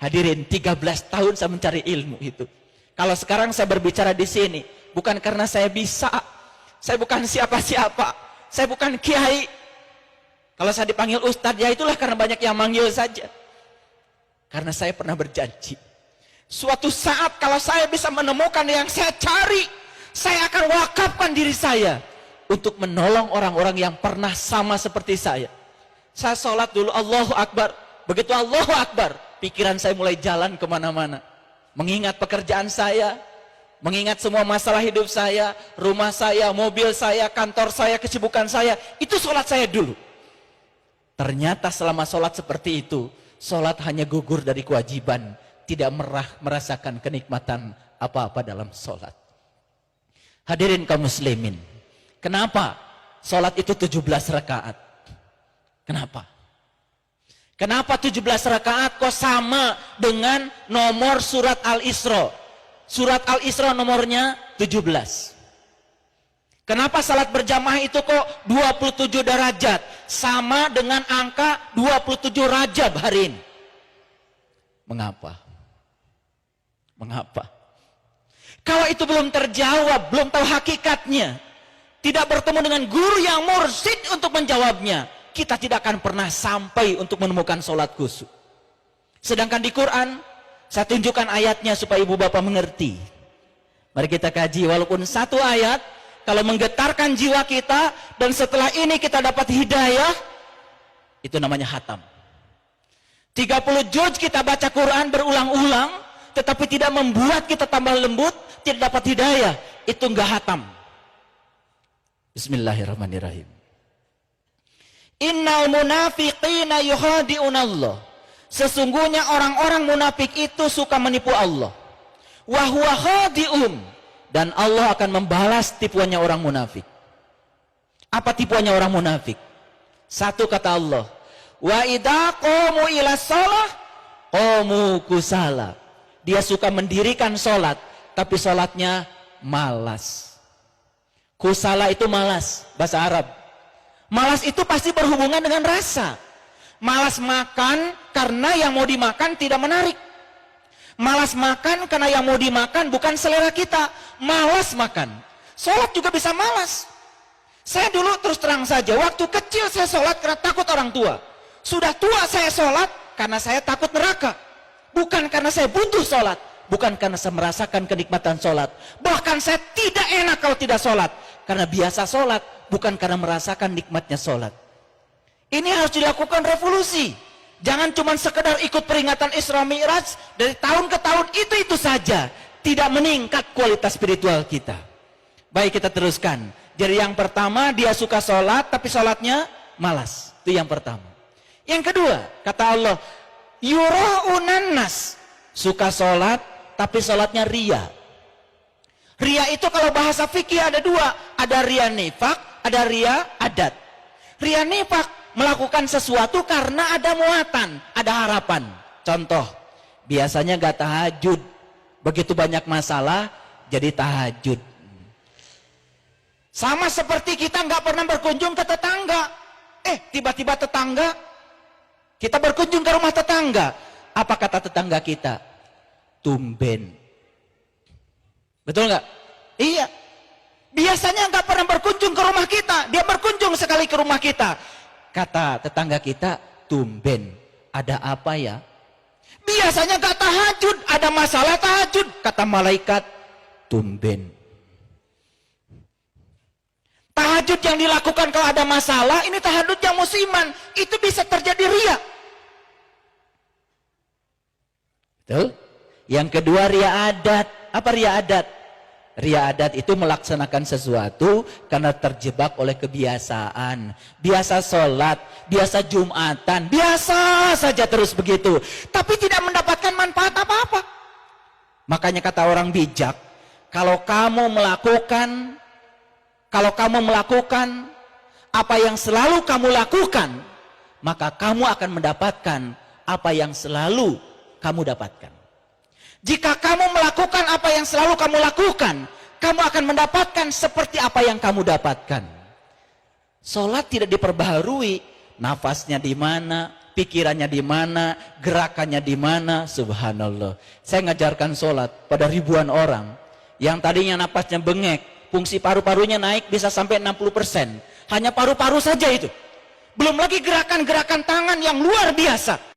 Hadirin, 13 tahun saya mencari ilmu itu. Kalau sekarang saya berbicara di sini, bukan karena saya bisa, saya bukan siapa-siapa, saya bukan kiai. Kalau saya dipanggil ustadz, ya itulah karena banyak yang manggil saja. Karena saya pernah berjanji, suatu saat kalau saya bisa menemukan yang saya cari, saya akan wakafkan diri saya untuk menolong orang-orang yang pernah sama seperti saya. Saya sholat dulu, Allahu Akbar. Begitu Allahu Akbar, pikiran saya mulai jalan kemana-mana. Mengingat pekerjaan saya, mengingat semua masalah hidup saya, rumah saya, mobil saya, kantor saya, kesibukan saya. Itu sholat saya dulu. Ternyata selama sholat seperti itu, sholat hanya gugur dari kewajiban, tidak merasakan kenikmatan apa-apa dalam sholat. Hadirin kaum muslimin, kenapa sholat itu 17 rakaat? Kenapa? Kenapa 17 rakaat kok sama dengan nomor surat Al-Isra? Surat Al-Isra nomornya 17. Kenapa salat berjamaah itu kok 27 derajat? Sama dengan angka 27 Rajab hari ini. Mengapa? Mengapa? Kalau itu belum terjawab, belum tahu hakikatnya, tidak bertemu dengan guru yang mursyid untuk menjawabnya, kita tidak akan pernah sampai untuk menemukan sholat khusyuk. Sedangkan di Quran, saya tunjukkan ayatnya supaya ibu bapak mengerti. Mari kita kaji, walaupun satu ayat, kalau menggetarkan jiwa kita, dan setelah ini kita dapat hidayah, itu namanya hatam. 30 juz kita baca Quran berulang-ulang, tetapi tidak membuat kita tambah lembut, tidak dapat hidayah, itu enggak hatam. Bismillahirrahmanirrahim. Innal munafiqina yukhadi'unallah. Sesungguhnya orang-orang munafik itu suka menipu Allah. Wa huwa khadi'un. Dan Allah akan membalas tipuannya orang munafik. Apa tipuannya orang munafik? Satu kata Allah, wa idza qamu ila shalah qamu kusala. Dia suka mendirikan sholat, tapi sholatnya malas. Kusala itu malas, bahasa Arab. Malas itu pasti berhubungan dengan rasa. Malas makan karena yang mau dimakan tidak menarik. Malas makan karena yang mau dimakan bukan selera kita. Malas makan. Sholat juga bisa malas. Saya dulu terus terang saja, waktu kecil saya sholat karena takut orang tua. Sudah tua saya sholat karena saya takut neraka. Bukan karena saya butuh sholat. Bukan karena saya merasakan kenikmatan sholat. Bahkan saya tidak enak kalau tidak sholat. Karena biasa sholat, bukan karena merasakan nikmatnya sholat. Ini harus dilakukan revolusi. Jangan cuma sekedar ikut peringatan Isra Mi'raj, dari tahun ke tahun itu saja. Tidak meningkat kualitas spiritual kita. Baik, kita teruskan. Jadi yang pertama, dia suka sholat, tapi sholatnya malas. Itu yang pertama. Yang kedua, kata Allah, yura'unan nas. Suka sholat, tapi sholatnya ria. Ria itu kalau bahasa fikih ada dua. Ada ria nifak, ada ria adat. Ria nifak, melakukan sesuatu karena ada muatan, ada harapan. Contoh, biasanya gak tahajud. Begitu banyak masalah, jadi tahajud. Sama seperti kita gak pernah berkunjung ke tetangga. Tiba-tiba tetangga, kita berkunjung ke rumah tetangga. Apa kata tetangga kita? Tumben. Betul nggak? Iya. Biasanya nggak pernah berkunjung ke rumah kita, dia berkunjung sekali ke rumah kita. Kata tetangga kita, tumben. Ada apa ya? Biasanya nggak tahajud, ada masalah tahajud. Kata malaikat, tumben. Tahajud yang dilakukan kalau ada masalah, ini tahajud yang musiman, itu bisa terjadi ria. Betul? Yang kedua, ria adat. Apa ria adat? Ria adat itu melaksanakan sesuatu karena terjebak oleh kebiasaan. Biasa sholat, biasa jumatan, biasa saja terus begitu. Tapi tidak mendapatkan manfaat apa-apa. Makanya kata orang bijak, kalau kamu melakukan apa yang selalu kamu lakukan, maka kamu akan mendapatkan apa yang selalu kamu dapatkan. Jika kamu melakukan apa yang selalu kamu lakukan, kamu akan mendapatkan seperti apa yang kamu dapatkan. Sholat tidak diperbaharui, nafasnya di mana, pikirannya di mana, gerakannya di mana. Subhanallah. Saya ngajarkan sholat pada ribuan orang yang tadinya napasnya bengek, fungsi paru-parunya naik bisa sampai 60%. Hanya paru-paru saja itu. Belum lagi gerakan-gerakan tangan yang luar biasa.